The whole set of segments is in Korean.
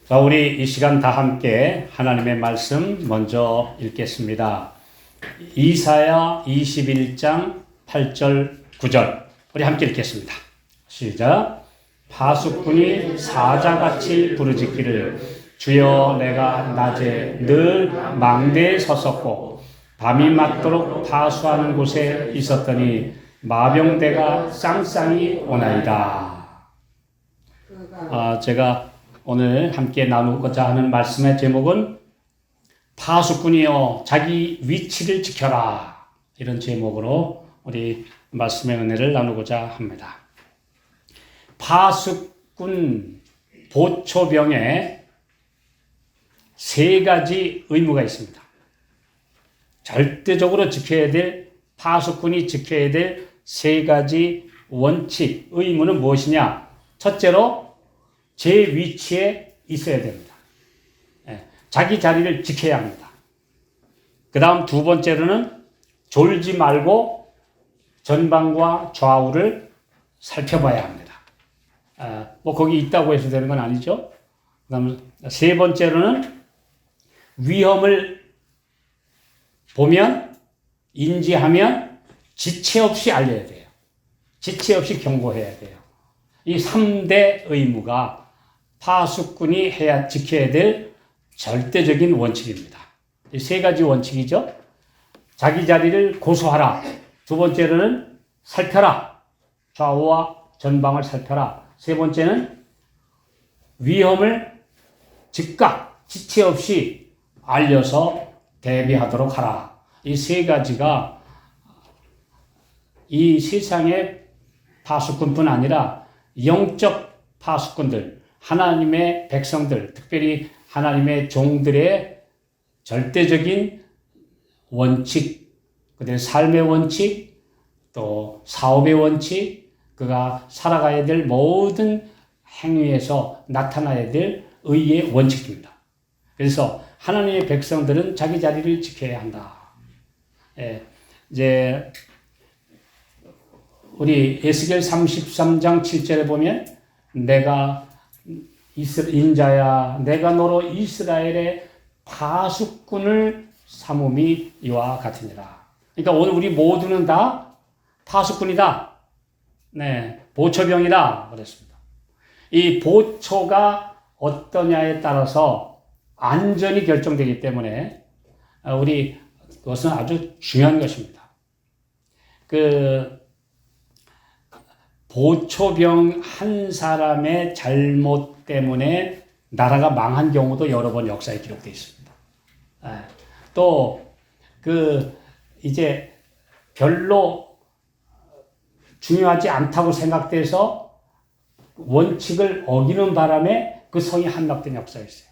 자, 우리 이 시간 다 함께 하나님의 말씀 먼저 읽겠습니다. 이사야 21장 8절 9절 우리 함께 읽겠습니다. 시작. 파수꾼이 사자같이 부르짖기를 주여 내가 낮에 늘 망대에 섰었고 밤이 맞도록 파수하는 곳에 있었더니 마병대가 쌍쌍이 오나이다. 제가 오늘 함께 나누고자 하는 말씀의 제목은 파수꾼이여 자기 위치를 지켜라, 이런 제목으로 우리 말씀의 은혜를 나누고자 합니다. 파수꾼 보초병에 세 가지 의무가 있습니다. 절대적으로 지켜야 될, 파수꾼이 지켜야 될 세 가지 원칙, 의무는 무엇이냐? 첫째로 제 위치에 있어야 됩니다. 자기 자리를 지켜야 합니다. 그 다음 두 번째로는 졸지 말고 전방과 좌우를 살펴봐야 합니다. 거기 있다고 해서 되는 건 아니죠. 그 다음 세 번째로는 위험을 보면, 인지하면 지체 없이 알려야 돼요. 지체 없이 경고해야 돼요. 이 3대 의무가 파수꾼이 지켜야 될 절대적인 원칙입니다. 이 세 가지 원칙이죠. 자기 자리를 고수하라. 두 번째로는 살펴라. 좌우와 전방을 살펴라. 세 번째는 위험을 즉각 지체 없이 알려서 대비하도록 하라. 이 세 가지가 이 세상의 파수꾼뿐 아니라 영적 파수꾼들, 하나님의 백성들, 특별히 하나님의 종들의 절대적인 원칙, 그들의 삶의 원칙, 또 사업의 원칙, 그가 살아가야 될 모든 행위에서 나타나야 될 의의 원칙입니다. 그래서 하나님의 백성들은 자기 자리를 지켜야 한다. 이제 우리 에스겔 33장 7절에 보면 내가 인자야 내가 너로 이스라엘의 파수꾼을 삼음이 이와 같으니라. 그러니까 오늘 우리 모두는 다 파수꾼이다. 보초병이다 그랬습니다. 이 보초가 어떠냐에 따라서 안전이 결정되기 때문에 우리 그것은 아주 중요한 것입니다. 보초병 한 사람의 잘못 때문에 나라가 망한 경우도 여러 번 역사에 기록되어 있습니다. 또 이제 별로 중요하지 않다고 생각돼서 원칙을 어기는 바람에 그 성이 함락된 역사가 있어요.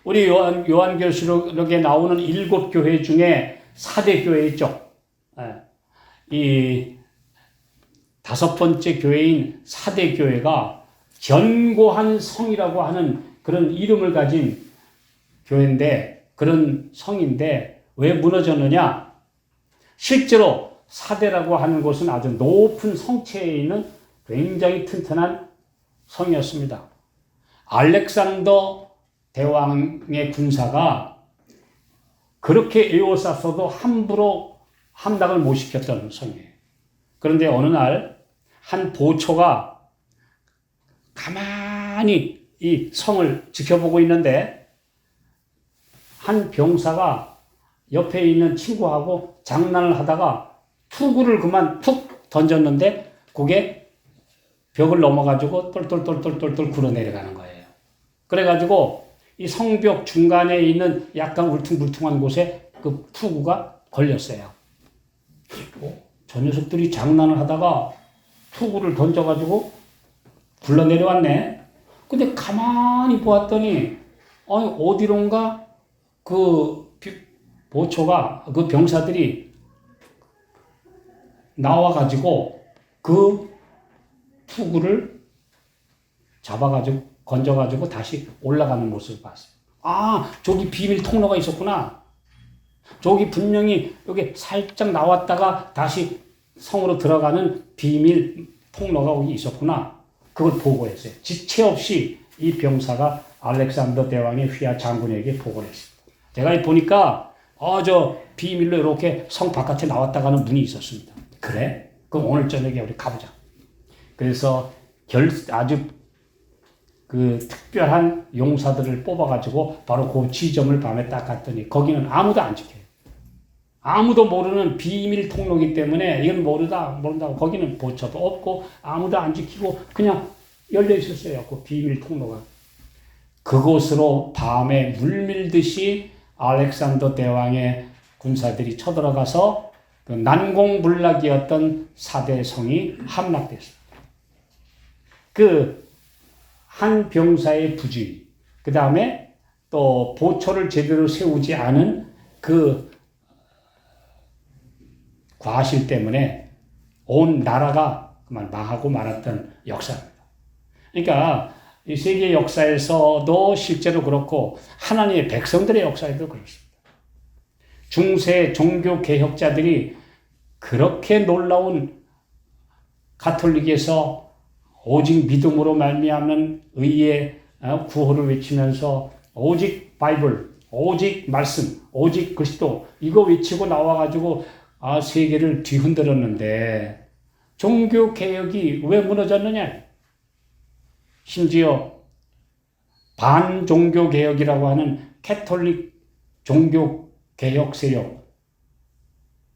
우리 요한계시록에 나오는 7교회 중에 4대 교회 있죠. 이 5번째 교회인 4대 교회가 견고한 성이라고 하는 그런 이름을 가진 교회인데, 그런 성인데 왜 무너졌느냐? 실제로 4대라고 하는 곳은 아주 높은 성체에 있는 굉장히 튼튼한 성이었습니다. 알렉산더 대왕의 군사가 그렇게 에워쌌어도 함부로 함락을 못 시켰던 성이에요. 그런데 어느 날 한 보초가 가만히 이 성을 지켜보고 있는데 한 병사가 옆에 있는 친구하고 장난을 하다가 투구를 그만 툭 던졌는데 그게 벽을 넘어가지고 똘똘똘똘똘 굴러 내려가는 거예요. 그래가지고 이 성벽 중간에 있는 약간 울퉁불퉁한 곳에 그 투구가 걸렸어요. 저 녀석들이 장난을 하다가 투구를 던져가지고 굴러 내려왔네. 근데 가만히 보았더니 어디론가 그 보초가, 그 병사들이 나와가지고 그 투구를 잡아가지고 건져가지고 다시 올라가는 모습을 봤어요. 저기 비밀 통로가 있었구나. 저기 분명히 여기 살짝 나왔다가 다시 성으로 들어가는 비밀 통로가 여기 있었구나. 그걸 보고했어요. 지체 없이 이 병사가 알렉산더 대왕의 휘하 장군에게 보고를 했습니다. 제가 보니까 저 비밀로 이렇게 성 바깥에 나왔다 가는 문이 있었습니다. 그래? 그럼 오늘 저녁에 우리 가보자. 그래서 아주 그 특별한 용사들을 뽑아가지고 바로 그 지점을 밤에 딱 갔더니 거기는 아무도 안 지켜요. 아무도 모르는 비밀 통로이기 때문에 이건 모른다고 거기는 보초도 없고 아무도 안 지키고 그냥 열려 있었어요. 그 비밀 통로가. 그곳으로 밤에 물밀듯이 알렉산더 대왕의 군사들이 쳐들어가서 그 난공불락이었던 사대성이 함락됐습니다. 그 한 병사의 부주의, 그 다음에 또 보초를 제대로 세우지 않은 그 과실 때문에 온 나라가 그만 망하고 말았던 역사입니다. 그러니까 이 세계 역사에서도 실제로 그렇고 하나님의 백성들의 역사에도 그렇습니다. 중세 종교 개혁자들이 그렇게 놀라운 가톨릭에서 오직 믿음으로 말미암는 의의 구호를 외치면서 오직 바이블, 오직 말씀, 오직 그리스도 이거 외치고 나와가지고 세계를 뒤흔들었는데 종교 개혁이 왜 무너졌느냐? 심지어 반종교 개혁이라고 하는 캐톨릭 종교 개혁 세력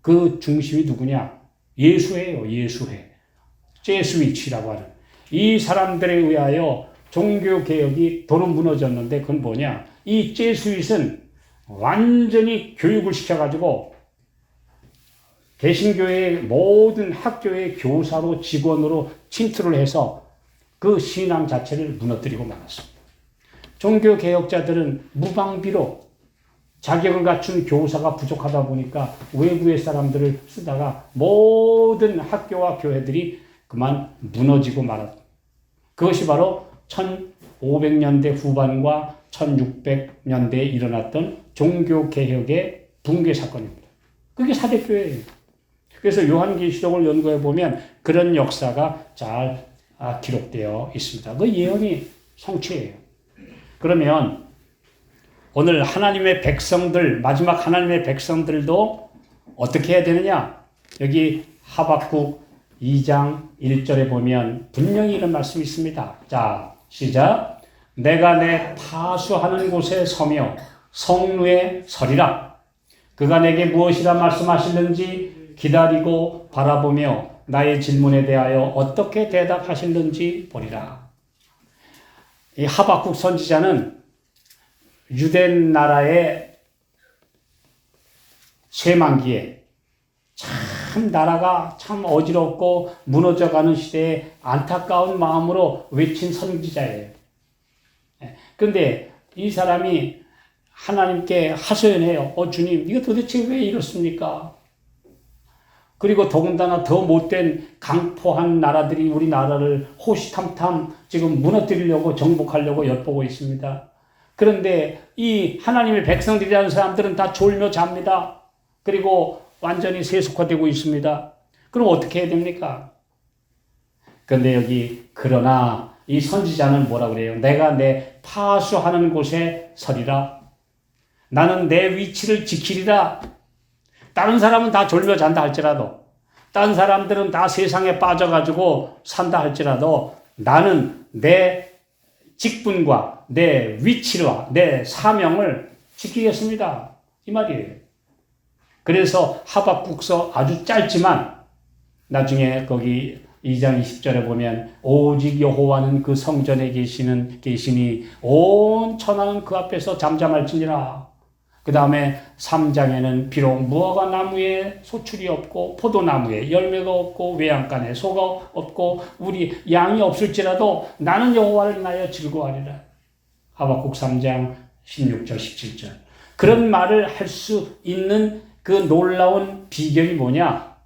그 중심이 누구냐? 예수회예요. 예수회. 제스위치라고 하는 이 사람들에 의하여 종교개혁이 도로 무너졌는데 그건 뭐냐? 이 제스윗은 완전히 교육을 시켜가지고 개신교의 모든 학교의 교사로 직원으로 침투를 해서 그 신앙 자체를 무너뜨리고 말았습니다. 종교개혁자들은 무방비로 자격을 갖춘 교사가 부족하다 보니까 외부의 사람들을 쓰다가 모든 학교와 교회들이 그만 무너지고 말았다. 그것이 바로 1500년대 후반과 1600년대에 일어났던 종교개혁의 붕괴 사건입니다. 그게 사대교회예요. 그래서 요한계시록을 연구해 보면 그런 역사가 잘 기록되어 있습니다. 그 예언이 성취예요. 그러면 오늘 하나님의 백성들, 마지막 하나님의 백성들도 어떻게 해야 되느냐? 여기 하박국 2장 1절에 보면 분명히 이런 말씀이 있습니다. 자, 시작. 내가 내 파수하는 곳에 서며 성루에 서리라. 그가 내게 무엇이라 말씀하실는지 기다리고 바라보며 나의 질문에 대하여 어떻게 대답하실는지 보리라. 이 하박국 선지자는 유대 나라의 쇠망기에 참 나라가 참 어지럽고 무너져가는 시대에 안타까운 마음으로 외친 선지자예요. 그런데 이 사람이 하나님께 하소연해요. 주님, 이거 도대체 왜 이렇습니까? 그리고 더군다나 더 못된 강포한 나라들이 우리 나라를 호시탐탐 지금 무너뜨리려고 정복하려고 엿보고 있습니다. 그런데 이 하나님의 백성들이라는 사람들은 다 졸며 잡니다. 그리고 완전히 세속화되고 있습니다. 그럼 어떻게 해야 됩니까? 그런데 여기 그러나 이 선지자는 뭐라고 그래요? 내가 내 파수하는 곳에 서리라. 나는 내 위치를 지키리라. 다른 사람은 다 졸며 잔다 할지라도, 다른 사람들은 다 세상에 빠져가지고 산다 할지라도 나는 내 직분과 내 위치와 내 사명을 지키겠습니다. 이 말이에요. 그래서 하박국서 아주 짧지만 나중에 거기 2장 20절에 보면 오직 여호와는 그 성전에 계시니 온 천하는 그 앞에서 잠잠할지니라. 그 다음에 3장에는 비록 무화과 나무에 소출이 없고 포도나무에 열매가 없고 외양간에 소가 없고 우리 양이 없을지라도 나는 여호와를 인하여 즐거워하리라. 하박국 3장 16절 17절. 그런 말을 할 수 있는 그 놀라운 비결이 뭐냐?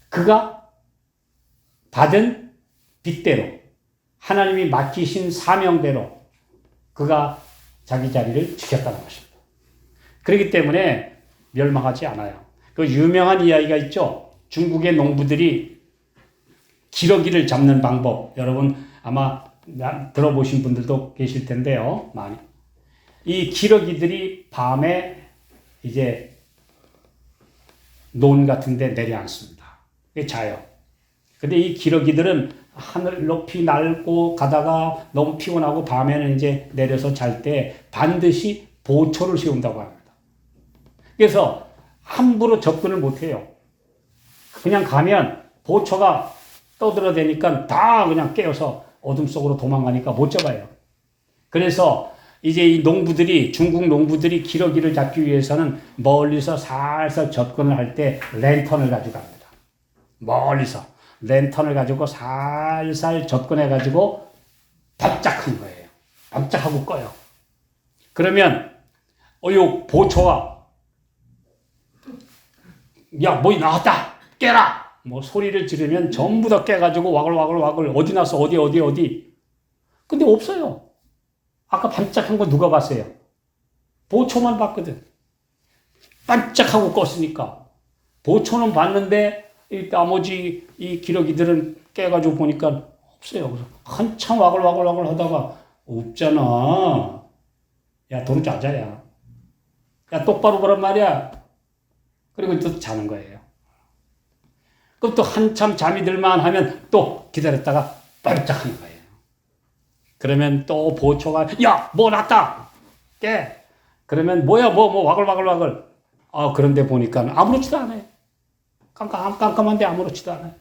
그가 받은 빚대로 하나님이 맡기신 사명대로 그가 자기 자리를 지켰다는 것입니다. 그렇기 때문에 멸망하지 않아요. 그 유명한 이야기가 있죠. 중국의 농부들이 기러기를 잡는 방법. 여러분 아마 들어보신 분들도 계실 텐데요. 많이. 이 기러기들이 밤에 이제 논 같은 데 내려앉습니다. 자요. 근데 이 기러기들은 하늘 높이 날고 가다가 너무 피곤하고 밤에는 이제 내려서 잘 때 반드시 보초를 세운다고 합니다. 그래서 함부로 접근을 못 해요. 그냥 가면 보초가 떠들어대니까 다 그냥 깨어서 어둠 속으로 도망가니까 못 잡아요. 그래서 이제 이 농부들이, 중국 농부들이 기러기를 잡기 위해서는 멀리서 살살 접근을 할 때 랜턴을 가지고 갑니다. 멀리서 랜턴을 가지고 살살 접근해 가지고 반짝한 거예요. 반짝하고 꺼요. 그러면 요 보초가 야, 뭐 나왔다 깨라 뭐 소리를 지르면 전부 다 깨가지고 와글와글 어디 났어 어디 근데 없어요. 아까 반짝한 거 누가 봤어요? 보초만 봤거든. 반짝하고 껐으니까. 보초는 봤는데 이 나머지 이 기러기들은 깨가지고 보니까 없어요. 그래서 한참 와글와글 하다가 없잖아. 야, 돈 짜자야. 야, 똑바로 보란 말이야. 그리고 또 자는 거예요. 그럼 또 한참 잠이 들만 하면 또 기다렸다가 반짝하는 거예요. 그러면 또 보초가 야, 뭐 났다. 깨. 그러면 뭐야 뭐 와글와글. 그런데 보니까 아무렇지도 않아요. 깜깜한데 아무렇지도 않아요.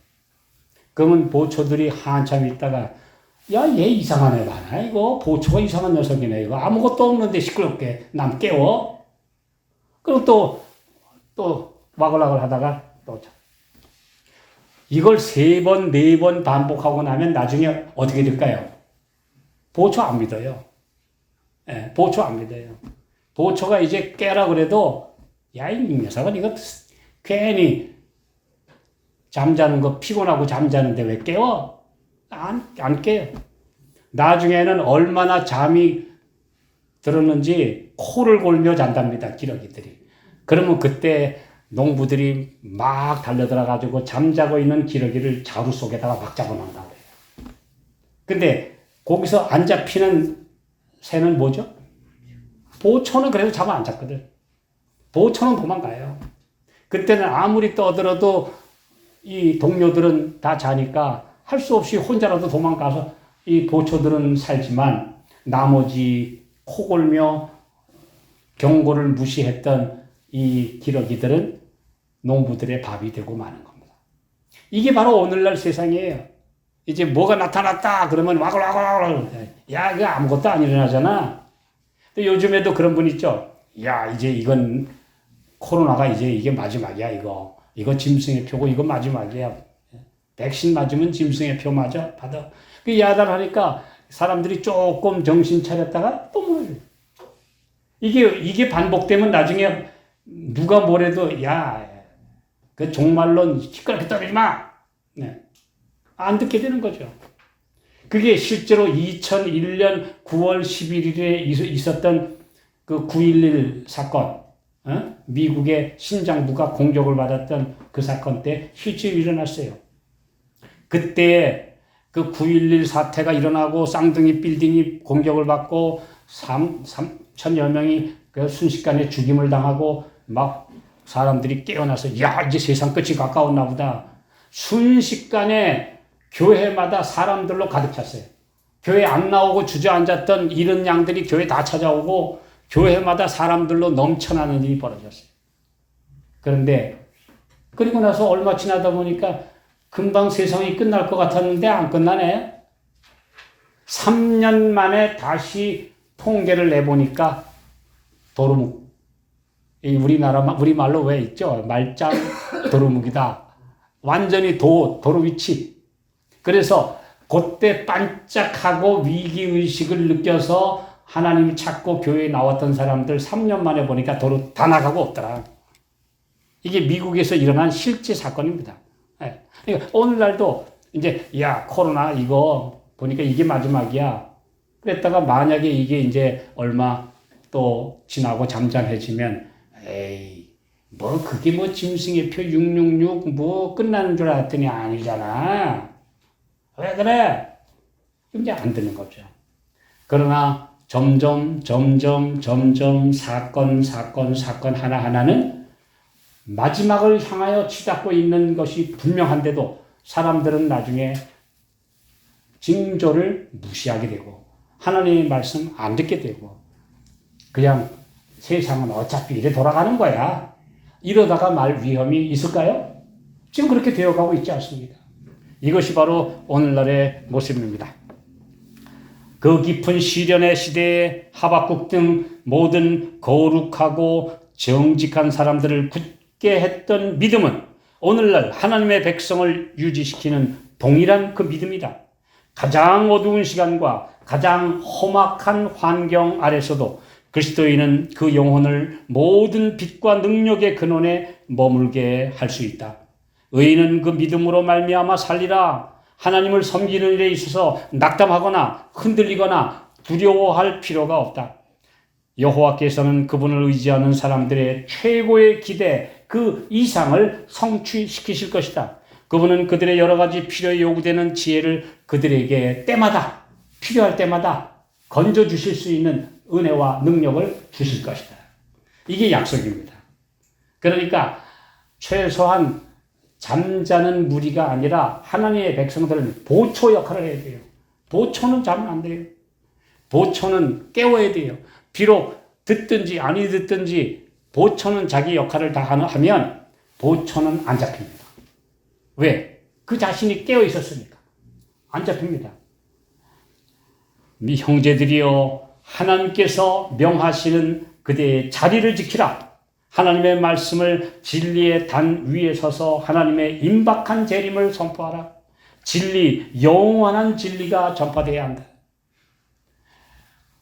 그러면 보초들이 한참 있다가 야, 얘 이상한 애 봐라. 이거 보초가 이상한 녀석이네. 이거 아무것도 없는데 시끄럽게 남 깨워. 그럼 또 와글와글 하다가 또 자. 이걸 3번, 4번 반복하고 나면 나중에 어떻게 될까요? 보초 안 믿어요. 예, 보초 안 믿어요. 보초가 이제 깨라 그래도 야, 이 녀석은 이거 괜히 잠자는 거 피곤하고 잠자는데 왜 깨워? 안 깨요. 나중에는 얼마나 잠이 들었는지 코를 골며 잔답니다. 기러기들이. 그러면 그때 농부들이 막 달려들어가지고 잠자고 있는 기러기를 자루 속에다가 막 잡아놓는다고 해요. 근데 거기서 안 잡히는 새는 뭐죠? 보초는 그래도 잡아 안 잡거든. 보초는 도망가요. 그때는 아무리 떠들어도 이 동료들은 다 자니까 할 수 없이 혼자라도 도망가서 이 보초들은 살지만 나머지 코골며 경고를 무시했던 이 기러기들은 농부들의 밥이 되고 마는 겁니다. 이게 바로 오늘날 세상이에요. 이제 뭐가 나타났다 그러면 와글와글 야, 이거 아무것도 안 일어나잖아. 또 요즘에도 그런 분 있죠. 야, 이제 이건 코로나가 이제 이게 마지막이야. 이거 짐승의 표고 이거 마지막이야. 백신 맞으면 짐승의 표 맞아 받아. 그 야단하니까 사람들이 조금 정신 차렸다가 또 무너져. 이게 반복되면 나중에 누가 뭐래도 야, 그 종말론 시끄럽게 떠들지 마. 네. 안 듣게 되는 거죠. 그게 실제로 2001년 9월 11일에 있었던 그 9.11 사건, 미국의 신장부가 공격을 받았던 그 사건 때 실제로 일어났어요. 그때 그 9.11 사태가 일어나고 쌍둥이 빌딩이 공격을 받고 3천여 명이 그 순식간에 죽임을 당하고 막 사람들이 깨어나서 야, 이제 세상 끝이 가까웠나 보다. 순식간에 교회마다 사람들로 가득 찼어요. 교회 안 나오고 주저앉았던 이런 양들이 교회 다 찾아오고 교회마다 사람들로 넘쳐나는 일이 벌어졌어요. 그런데 그리고 나서 얼마 지나다 보니까 금방 세상이 끝날 것 같았는데 안 끝나네. 3년 만에 다시 통계를 내보니까 도루묵. 우리말로 왜 있죠? 말짱 도루묵이다. 완전히 도루 위치. 그래서 그때 반짝하고 위기의식을 느껴서 하나님을 찾고 교회에 나왔던 사람들 3년 만에 보니까 도로 다 나가고 없더라. 이게 미국에서 일어난 실제 사건입니다. 그러니까 오늘날도 이제 야, 코로나 이거 보니까 이게 마지막이야. 그랬다가 만약에 이게 이제 얼마 또 지나고 잠잠해지면 에이, 뭐 그게 뭐 짐승의 표 666 뭐 끝나는 줄 알았더니 아니잖아. 왜 그래? 이제 안 되는 거죠. 그러나 점점 사건 하나하나는 마지막을 향하여 치닫고 있는 것이 분명한데도 사람들은 나중에 징조를 무시하게 되고 하나님의 말씀 안 듣게 되고 그냥 세상은 어차피 이래 돌아가는 거야. 이러다가 말 위험이 있을까요? 지금 그렇게 되어가고 있지 않습니다. 이것이 바로 오늘날의 모습입니다. 그 깊은 시련의 시대에 하박국 등 모든 거룩하고 정직한 사람들을 굳게 했던 믿음은 오늘날 하나님의 백성을 유지시키는 동일한 그 믿음이다. 가장 어두운 시간과 가장 험악한 환경 아래서도 그리스도인은 그 영혼을 모든 빛과 능력의 근원에 머물게 할 수 있다. 의인은 그 믿음으로 말미암아 살리라. 하나님을 섬기는 일에 있어서 낙담하거나 흔들리거나 두려워할 필요가 없다. 여호와께서는 그분을 의지하는 사람들의 최고의 기대 그 이상을 성취시키실 것이다. 그분은 그들의 여러 가지 필요에 요구되는 지혜를 그들에게 때마다 필요할 때마다 건져주실 수 있는 은혜와 능력을 주실 것이다. 이게 약속입니다. 그러니까 최소한 잠자는 무리가 아니라 하나님의 백성들은 보초 역할을 해야 돼요. 보초는 자면 안 돼요. 보초는 깨워야 돼요. 비록 듣든지 아니 듣든지 보초는 자기 역할을 다 하면 보초는 안 잡힙니다. 왜? 그 자신이 깨어 있었으니까. 안 잡힙니다. 네 형제들이여 하나님께서 명하시는 그대의 자리를 지키라. 하나님의 말씀을 진리의 단 위에 서서 하나님의 임박한 재림을 선포하라. 진리, 영원한 진리가 전파되어야 한다.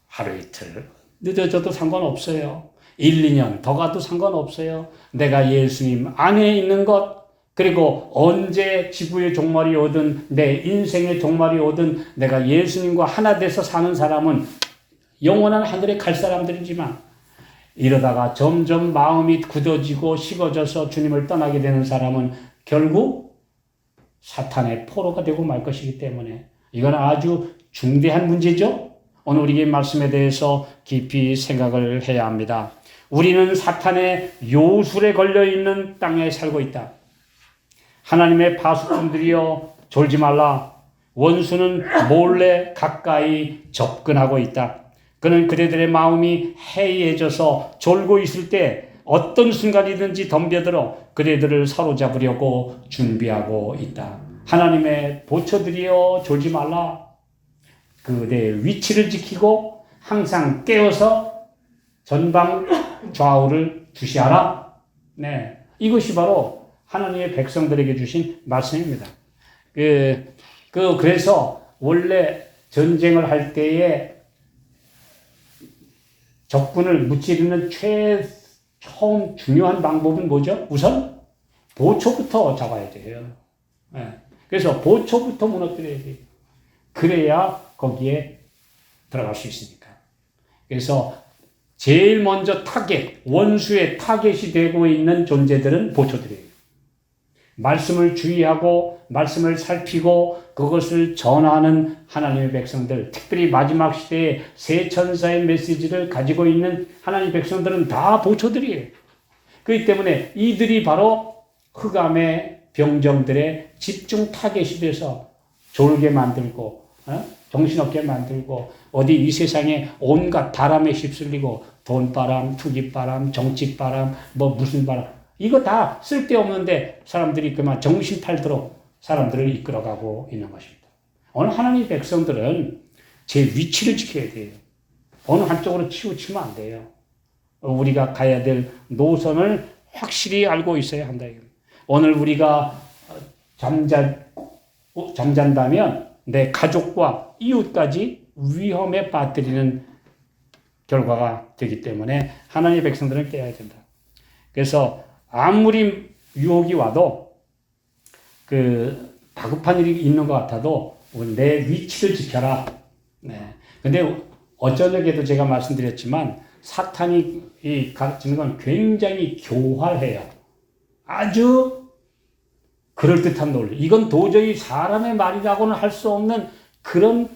하루 이틀 늦어져도 상관없어요. 1, 2년 더 가도 상관없어요. 내가 예수님 안에 있는 것, 그리고 언제 지구의 종말이 오든 내 인생의 종말이 오든 내가 예수님과 하나 돼서 사는 사람은 영원한 하늘에 갈 사람들이지만 이러다가 점점 마음이 굳어지고 식어져서 주님을 떠나게 되는 사람은 결국 사탄의 포로가 되고 말 것이기 때문에 이건 아주 중대한 문제죠. 오늘 우리의 말씀에 대해서 깊이 생각을 해야 합니다. 우리는 사탄의 요술에 걸려있는 땅에 살고 있다. 하나님의 파수꾼들이여 졸지 말라. 원수는 몰래 가까이 접근하고 있다. 그는 그대들의 마음이 해이해져서 졸고 있을 때 어떤 순간이든지 덤벼들어 그대들을 사로잡으려고 준비하고 있다. 하나님의 보초들이여 졸지 말라. 그대의 위치를 지키고 항상 깨어서 전방 좌우를 주시하라. 네, 이것이 바로 하나님의 백성들에게 주신 말씀입니다. 그래서 원래 전쟁을 할 때에 적군을 무찌르는 처음 중요한 방법은 뭐죠? 우선 보초부터 잡아야 돼요. 네. 그래서 보초부터 무너뜨려야 돼요. 그래야 거기에 들어갈 수 있으니까. 그래서 제일 먼저 원수의 타겟이 되고 있는 존재들은 보초들이에요. 말씀을 주의하고 말씀을 살피고 그것을 전하는 하나님의 백성들, 특별히 마지막 시대에 새 천사의 메시지를 가지고 있는 하나님의 백성들은 다 보초들이에요. 그렇기 때문에 이들이 바로 흑암의 병정들의 집중 타겟이 돼서 졸게 만들고 정신없게 만들고 어디 이 세상에 온갖 바람에 휩쓸리고 돈바람, 투기바람, 정치바람, 무슨 바람 이거 다 쓸데없는데 사람들이 그만 정신 팔도록 사람들을 이끌어가고 있는 것입니다. 오늘 하나님의 백성들은 제 위치를 지켜야 돼요. 어느 한쪽으로 치우치면 안 돼요. 우리가 가야 될 노선을 확실히 알고 있어야 한다. 오늘 우리가 잠잔다면 내 가족과 이웃까지 위험에 빠뜨리는 결과가 되기 때문에 하나님의 백성들은 깨야 된다. 그래서 아무리 유혹이 와도 다급한 일이 있는 것 같아도 내 위치를 지켜라. 네. 근데 어쩌냐에도 제가 말씀드렸지만 사탄이 가르치는 건 굉장히 교활해요. 아주 그럴듯한 논리. 이건 도저히 사람의 말이라고는 할 수 없는 그런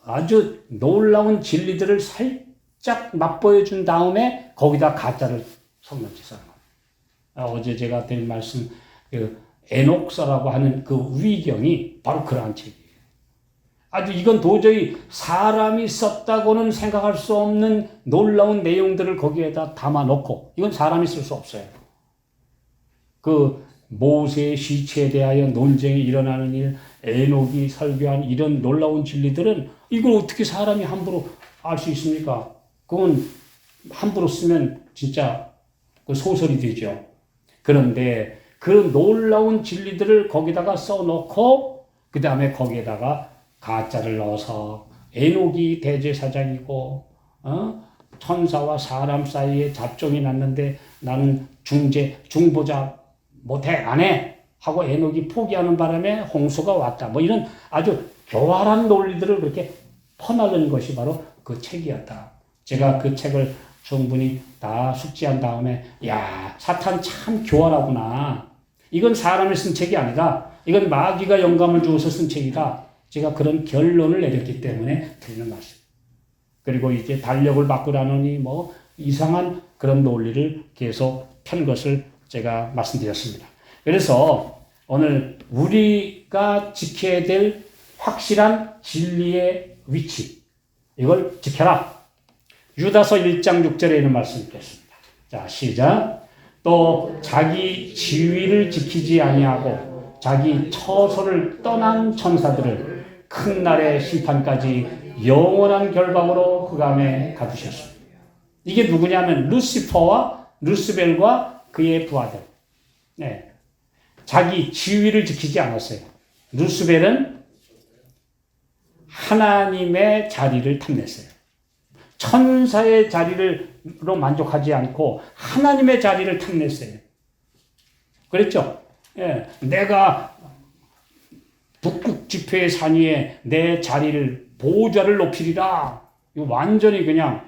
아주 놀라운 진리들을 살짝 맛보여 준 다음에 거기다 가짜를 섞는짓을 하는 거예요. 어제 제가 드린 말씀, 그 에녹서라고 하는 그 위경이 바로 그러한 책이에요. 아주 이건 도저히 사람이 썼다고는 생각할 수 없는 놀라운 내용들을 거기에다 담아놓고, 이건 사람이 쓸 수 없어요. 그 모세의 시체에 대하여 논쟁이 일어나는 일, 에녹이 설교한 이런 놀라운 진리들은 이걸 어떻게 사람이 함부로 알 수 있습니까? 그건 함부로 쓰면 진짜 그 소설이 되죠. 그런데 그런 놀라운 진리들을 거기다가 써놓고 그 다음에 거기에다가 가짜를 넣어서 에녹이 대제사장이고 천사와 사람 사이에 잡종이 났는데 나는 중보자 못해 안 해 하고 에녹이 포기하는 바람에 홍수가 왔다. 뭐 이런 아주 교활한 논리들을 그렇게 퍼나르는 것이 바로 그 책이었다. 제가 그 책을 충분히 다 숙지한 다음에 야, 사탄 참 교활하구나. 이건 사람이 쓴 책이 아니라 이건 마귀가 영감을 주어서 쓴 책이다. 제가 그런 결론을 내렸기 때문에 드리는 말씀. 그리고 이제 달력을 바꾸라느니 뭐 이상한 그런 논리를 계속 편 것을 제가 말씀드렸습니다. 그래서 오늘 우리가 지켜야 될 확실한 진리의 위치, 이걸 지켜라. 유다서 1장 6절에 있는 말씀 읽겠습니다. 자, 시작. 또 자기 지위를 지키지 아니하고 자기 처소를 떠난 천사들을 큰 날의 심판까지 영원한 결박으로 흑암에 가두셨습니다. 이게 누구냐면 루시퍼와 루스벨과 그의 부하들. 네. 자기 지위를 지키지 않았어요. 루스벨은 하나님의 자리를 탐냈어요. 천사의 자리로 만족하지 않고 하나님의 자리를 탐냈어요. 그랬죠? 예. 내가 북극 지폐의 산 위에 내 자리를, 보좌를 높이리라. 이거 완전히 그냥,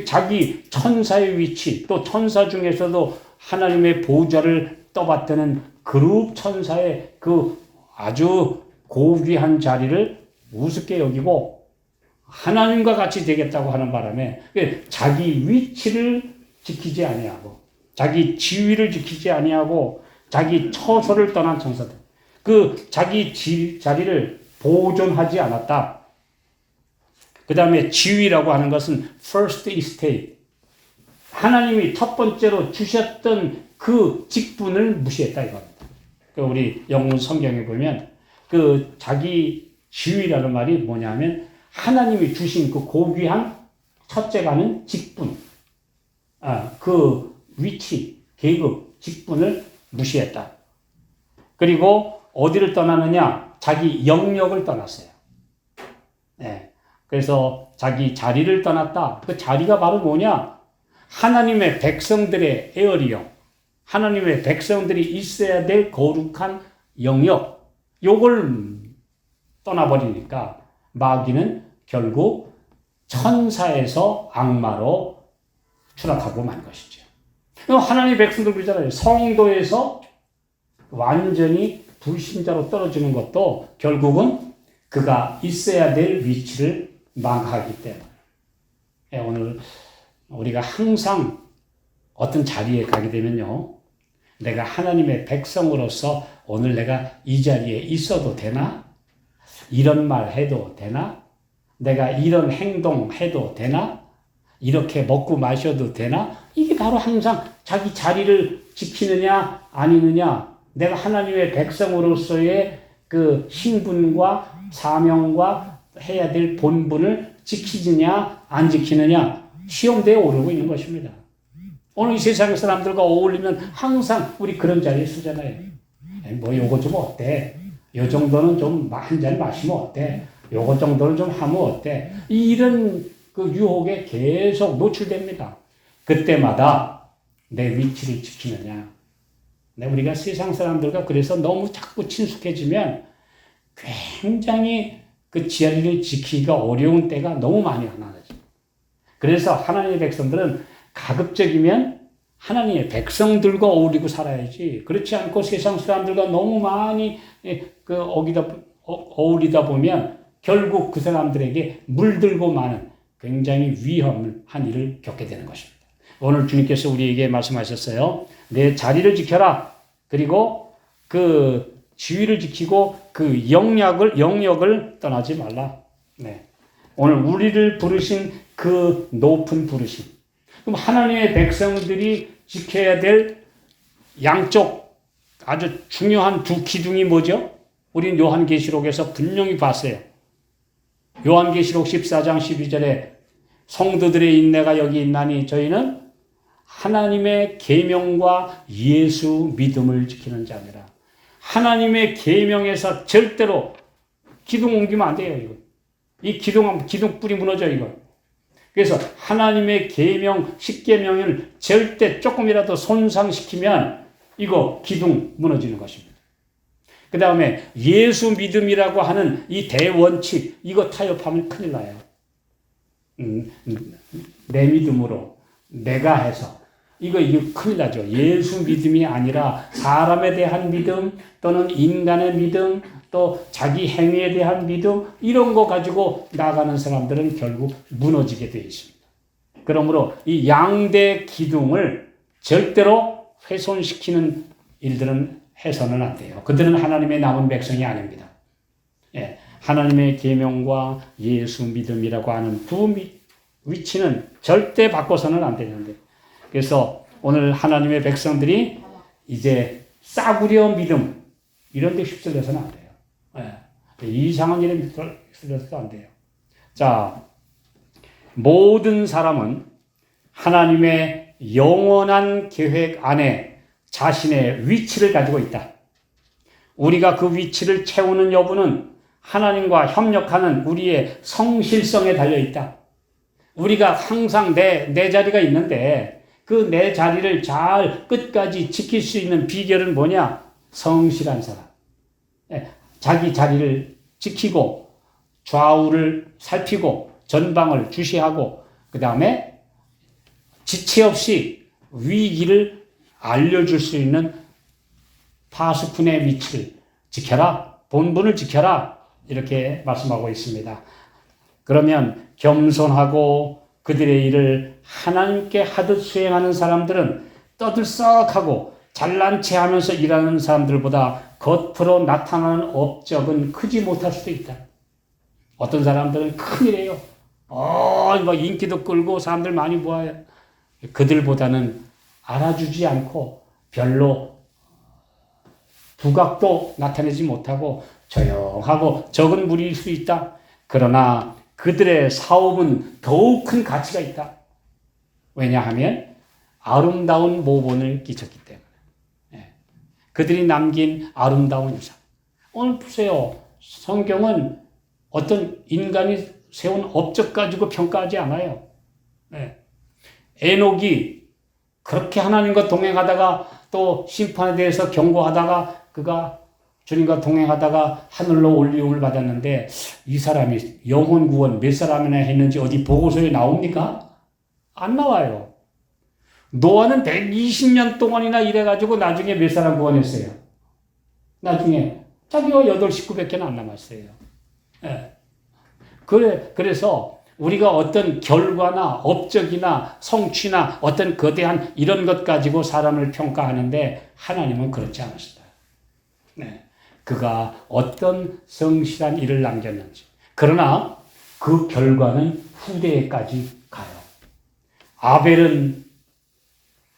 자기 천사의 위치, 또 천사 중에서도 하나님의 보좌를 떠받드는 그룹 천사의 그 아주 고귀한 자리를 우습게 여기고 하나님과 같이 되겠다고 하는 바람에 자기 위치를 지키지 아니하고 자기 지위를 지키지 아니하고 자기 처소를 떠난 천사들, 그 자기 자리를 보존하지 않았다. 그 다음에 지위라고 하는 것은 first estate. 하나님이 첫 번째로 주셨던 그 직분을 무시했다 이겁니다. 우리 영문 성경에 보면 그 자기 지위라는 말이 뭐냐면 하나님이 주신 그 고귀한 첫째가는 직분, 그 위치, 계급, 직분을 무시했다. 그리고 어디를 떠나느냐? 자기 영역을 떠났어요. 네. 그래서 자기 자리를 떠났다. 그 자리가 바로 뭐냐? 하나님의 백성들의 에어리어, 하나님의 백성들이 있어야 될 거룩한 영역, 요걸 떠나버리니까 마귀는 결국 천사에서 악마로 추락하고 만 것이죠. 하나님의 백성들 그러잖아요. 성도에서 완전히 불신자로 떨어지는 것도 결국은 그가 있어야 될 위치를 망하기 때문에. 오늘 우리가 항상 어떤 자리에 가게 되면요, 내가 하나님의 백성으로서 오늘 내가 이 자리에 있어도 되나? 이런 말 해도 되나? 내가 이런 행동 해도 되나? 이렇게 먹고 마셔도 되나? 이게 바로 항상 자기 자리를 지키느냐 아니느냐, 내가 하나님의 백성으로서의 그 신분과 사명과 해야 될 본분을 지키느냐 안 지키느냐, 시험대에 오르고 있는 것입니다. 오늘 이 세상 사람들과 어울리면 항상 우리 그런 자리에 서잖아요. 뭐 요거 좀 어때? 요 정도는 좀 한 잔 마시면 어때? 요거 정도는 좀 하면 어때? 이런 그 유혹에 계속 노출됩니다. 그때마다 내 위치를 지키느냐. 우리가 세상 사람들과 그래서 너무 자꾸 친숙해지면 굉장히 그 자리를 지키기가 어려운 때가 너무 많이 나타나죠. 그래서 하나님의 백성들은 가급적이면 하나님의 백성들과 어울리고 살아야지, 그렇지 않고 세상 사람들과 너무 많이 어울리다 보면 결국 그 사람들에게 물들고 마는 굉장히 위험한 일을 겪게 되는 것입니다. 오늘 주님께서 우리에게 말씀하셨어요. 내 자리를 지켜라. 그리고 그 지위를 지키고 그 영역을 떠나지 말라. 네. 오늘 우리를 부르신 그 높은 부르심. 그럼 하나님의 백성들이 지켜야 될 양쪽 아주 중요한 두 기둥이 뭐죠? 우리는 요한계시록에서 분명히 봤어요. 요한계시록 14장 12절에 성도들의 인내가 여기 있나니 저희는 하나님의 계명과 예수 믿음을 지키는 자니라. 하나님의 계명에서 절대로 기둥 옮기면 안 돼요. 이거. 이 기둥 뿌리 무너져 이거. 그래서 하나님의 계명, 십계명을 절대 조금이라도 손상시키면 이거 기둥 무너지는 것입니다. 그 다음에 예수 믿음이라고 하는 이 대원칙, 이거 타협하면 큰일 나요. 내 믿음으로 내가 해서 이거 큰일 나죠. 예수 믿음이 아니라 사람에 대한 믿음 또는 인간의 믿음 또 자기 행위에 대한 믿음 이런 거 가지고 나가는 사람들은 결국 무너지게 되어 있습니다. 그러므로 이 양대 기둥을 절대로 훼손시키는 일들은 해서는 안 돼요. 그들은 하나님의 남은 백성이 아닙니다. 예, 하나님의 계명과 예수 믿음이라고 하는 두 위치는 절대 바꿔서는 안 되는데 그래서 오늘 하나님의 백성들이 이제 싸구려 믿음 이런 데 휩쓸려서는 안 돼요. 예, 이상한 일에 휩쓸려서도 안 돼요. 자, 모든 사람은 하나님의 영원한 계획 안에 자신의 위치를 가지고 있다. 우리가 그 위치를 채우는 여부는 하나님과 협력하는 우리의 성실성에 달려있다. 우리가 항상 내 자리가 있는데 그 내 자리를 잘 끝까지 지킬 수 있는 비결은 뭐냐? 성실한 사람. 자기 자리를 지키고 좌우를 살피고 전방을 주시하고 그 다음에 지체 없이 위기를 알려줄 수 있는 파수꾼의 위치를 지켜라. 본분을 지켜라. 이렇게 말씀하고 있습니다. 그러면 겸손하고 그들의 일을 하나님께 하듯 수행하는 사람들은 떠들썩하고 잘난 체 하면서 일하는 사람들보다 겉으로 나타나는 업적은 크지 못할 수도 있다. 어떤 사람들은 큰일이에요. 막 인기도 끌고 사람들 많이 모아요. 그들보다는 알아주지 않고 별로 두각도 나타내지 못하고 조용하고 적은 무리일 수 있다. 그러나 그들의 사업은 더욱 큰 가치가 있다. 왜냐하면 아름다운 모본을 끼쳤기 때문에. 그들이 남긴 아름다운 유산. 오늘 보세요. 성경은 어떤 인간이 세운 업적 가지고 평가하지 않아요. 에녹이 그렇게 하나님과 동행하다가 또 심판에 대해서 경고하다가 그가 주님과 동행하다가 하늘로 올리움을 받았는데 이 사람이 영혼 구원 몇 사람이나 했는지 어디 보고서에 나옵니까? 안 나와요. 노아는 120년 동안이나 일해가지고 나중에 몇 사람 구원했어요? 나중에 자기가 8 식구밖에 안 남았어요. 그래서 우리가 어떤 결과나 업적이나 성취나 어떤 거대한 이런 것 가지고 사람을 평가하는데 하나님은 그렇지 않으시다. 그가 어떤 성실한 일을 남겼는지. 그러나 그 결과는 후대에까지 가요. 아벨은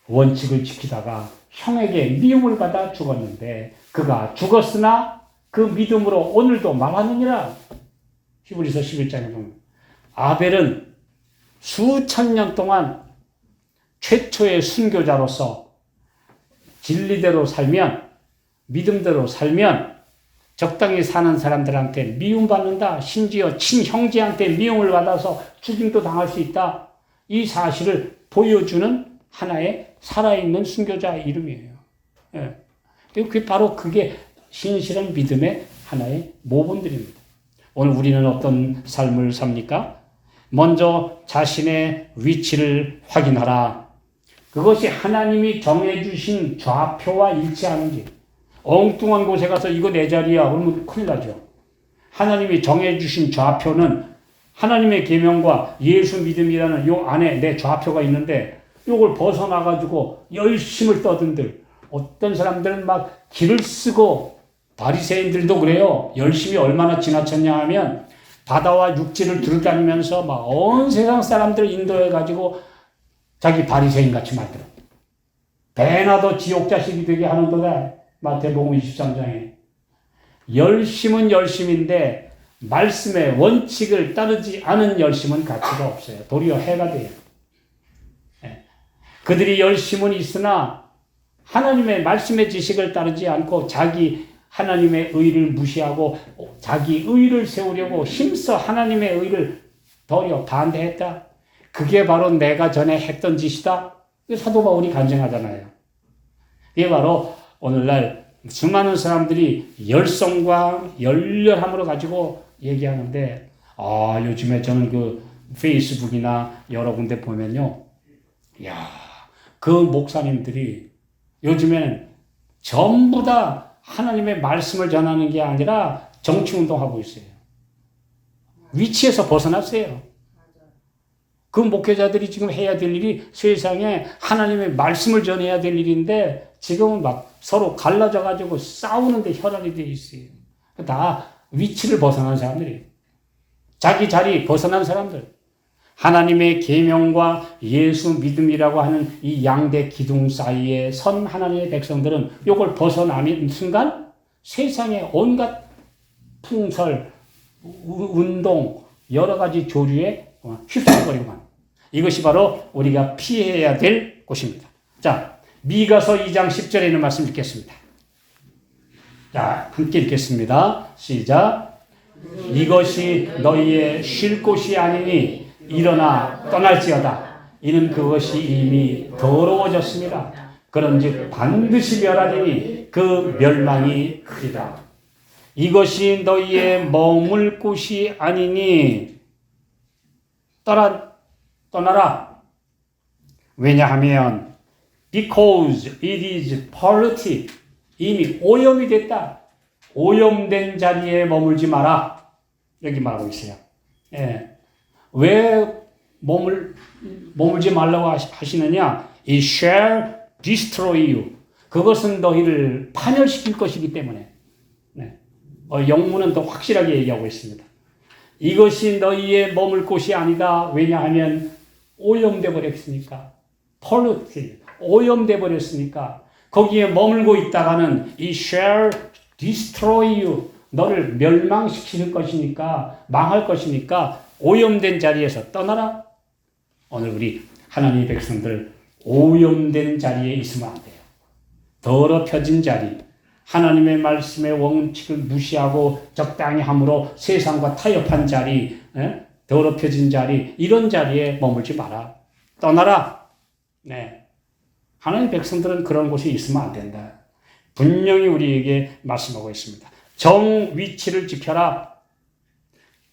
원칙을 지키다가 형에게 미움을 받아 죽었는데 그가 죽었으나 그 믿음으로 오늘도 말하느니라. 히브리서 11장에 보면 아벨은 수천 년 동안 최초의 순교자로서 진리대로 살면 믿음대로 살면 적당히 사는 사람들한테 미움받는다. 심지어 친형제한테 미움을 받아서 죽임도 당할 수 있다. 이 사실을 보여주는 하나의 살아있는 순교자의 이름이에요. 그게 신실한 믿음의 하나의 모본들입니다. 오늘 우리는 어떤 삶을 삽니까? 먼저 자신의 위치를 확인하라. 그것이 하나님이 정해주신 좌표와 일치하는지. 엉뚱한 곳에 가서 이거 내 자리야. 그러면 큰일 나죠. 하나님이 정해주신 좌표는 하나님의 계명과 예수 믿음이라는 요 안에 내 좌표가 있는데 요걸 벗어나가지고 열심을 떠든들 어떤 사람들은 막 길을 쓰고 바리새인들도 그래요. 열심히 얼마나 지나쳤냐 하면 바다와 육지를 들다니면서 막 온 세상 사람들을 인도해가지고 자기 바리새인 같이 만들어. 배나도 지옥 자식이 되게 하는도다. 마태복음 23장에. 열심은 열심인데 말씀의 원칙을 따르지 않은 열심은 가치가 없어요. 도리어 해가 돼요. 그들이 열심은 있으나 하나님의 말씀의 지식을 따르지 않고 자기 하나님의 의를 무시하고 자기 의를 세우려고 힘써 하나님의 의를 도리어 반대했다. 그게 바로 내가 전에 했던 짓이다. 사도 바울이 간증하잖아요. 이게 바로 오늘날 수많은 사람들이 열성과 열렬함으로 가지고 얘기하는데, 요즘에 저는 그 페이스북이나 여러 군데 보면요. 그 목사님들이 요즘에는 전부 다 하나님의 말씀을 전하는 게 아니라 정치운동하고 있어요. 위치에서 벗어났어요. 그 목회자들이 지금 해야 될 일이 세상에 하나님의 말씀을 전해야 될 일인데 지금은 막 서로 갈라져가지고 싸우는데 혈안이 되어 있어요. 다 위치를 벗어난 사람들이에요. 자기 자리 벗어난 사람들. 하나님의 계명과 예수 믿음이라고 하는 이 양대 기둥 사이에 선 하나님의 백성들은 이걸 벗어나는 순간 세상의 온갖 풍설, 운동, 여러 가지 조류에 휩쓸거리고만. 이것이 바로 우리가 피해야 될 곳입니다. 자, 미가서 2장 10절에 있는 말씀 읽겠습니다. 자, 함께 읽겠습니다. 시작. 이것이 너희의 쉴 곳이 아니니 일어나 떠날지어다. 이는 그것이 이미 더러워졌습니다. 그런즉 반드시 멸하리니 그 멸망이 크리라. 이것이 너희의 머물 곳이 아니니 떠나라. 왜냐하면 because it is polluted. 이미 오염이 됐다. 오염된 자리에 머물지 마라. 여기 말하고 있어요. 예. 왜 머물지 말라고 하시느냐? It shall destroy you. 그것은 너희를 파멸시킬 것이기 때문에. 네. 영문은 더 확실하게 얘기하고 있습니다. 이것이 너희의 머물 곳이 아니다. 왜냐하면 오염돼 버렸으니까. polluted. 오염돼 버렸으니까. 거기에 머물고 있다가는 it shall destroy you. 너를 멸망시킬 것이니까, 망할 것이니까 오염된 자리에서 떠나라. 오늘 우리 하나님의 백성들 오염된 자리에 있으면 안 돼요. 더럽혀진 자리, 하나님의 말씀의 원칙을 무시하고 적당히 함으로 세상과 타협한 자리, 더럽혀진 자리, 이런 자리에 머물지 마라. 떠나라. 네. 하나님의 백성들은 그런 곳에 있으면 안 된다. 분명히 우리에게 말씀하고 있습니다. 정 위치를 지켜라.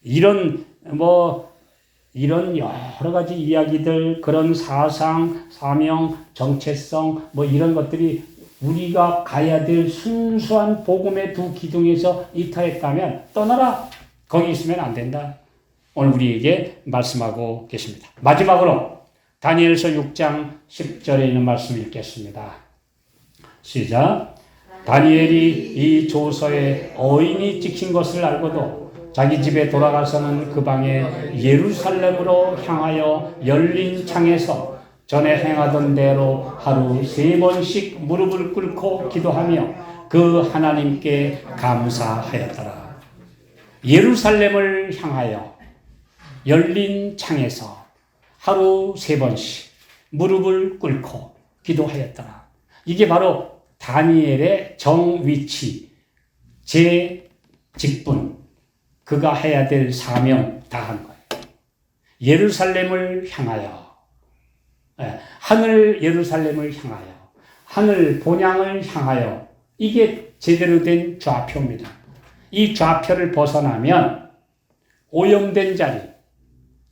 이런 여러 가지 이야기들, 그런 사상, 사명, 정체성, 이런 것들이 우리가 가야 될 순수한 복음의 두 기둥에서 이탈했다면 떠나라. 거기 있으면 안 된다. 오늘 우리에게 말씀하고 계십니다. 마지막으로 다니엘서 6장 10절에 있는 말씀 읽겠습니다. 시작. 다니엘이 이 조서에 어인이 찍힌 것을 알고도 자기 집에 돌아가서는 그 방에 예루살렘으로 향하여 열린 창에서 전에 행하던 대로 하루 3번씩 무릎을 꿇고 기도하며 그 하나님께 감사하였더라. 예루살렘을 향하여 열린 창에서 하루 3번씩 무릎을 꿇고 기도하였더라. 이게 바로 다니엘의 정위치, 제 직분, 그가 해야 될 사명 다 한 거예요. 예루살렘을 향하여, 하늘 예루살렘을 향하여, 하늘 본향을 향하여, 이게 제대로 된 좌표입니다. 이 좌표를 벗어나면 오염된 자리,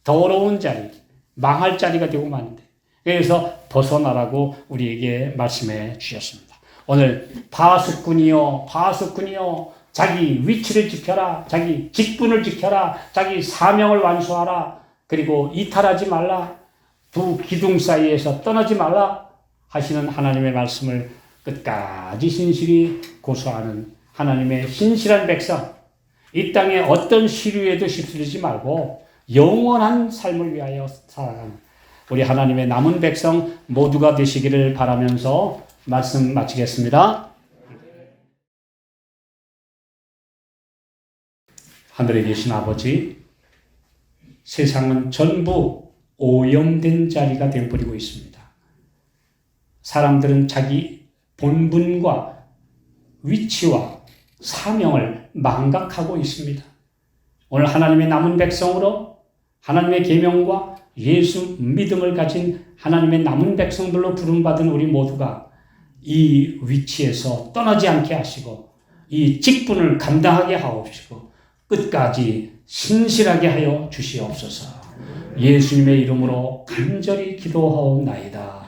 더러운 자리, 망할 자리가 되고 마는데, 그래서 벗어나라고 우리에게 말씀해 주셨습니다. 오늘 바수꾼이여 자기 위치를 지켜라. 자기 직분을 지켜라. 자기 사명을 완수하라. 그리고 이탈하지 말라. 두 기둥 사이에서 떠나지 말라 하시는 하나님의 말씀을 끝까지 신실히 고수하는 하나님의 신실한 백성, 이 땅에 어떤 시류에도 휩쓸리지 말고 영원한 삶을 위하여 살아가는 우리 하나님의 남은 백성 모두가 되시기를 바라면서 말씀 마치겠습니다. 하늘에 계신 아버지, 세상은 전부 오염된 자리가 되어버리고 있습니다. 사람들은 자기 본분과 위치와 사명을 망각하고 있습니다. 오늘 하나님의 남은 백성으로 하나님의 계명과 예수 믿음을 가진 하나님의 남은 백성들로 부름받은 우리 모두가 이 위치에서 떠나지 않게 하시고 이 직분을 감당하게 하옵시고 끝까지 신실하게 하여 주시옵소서. 예수님의 이름으로 간절히 기도하옵나이다.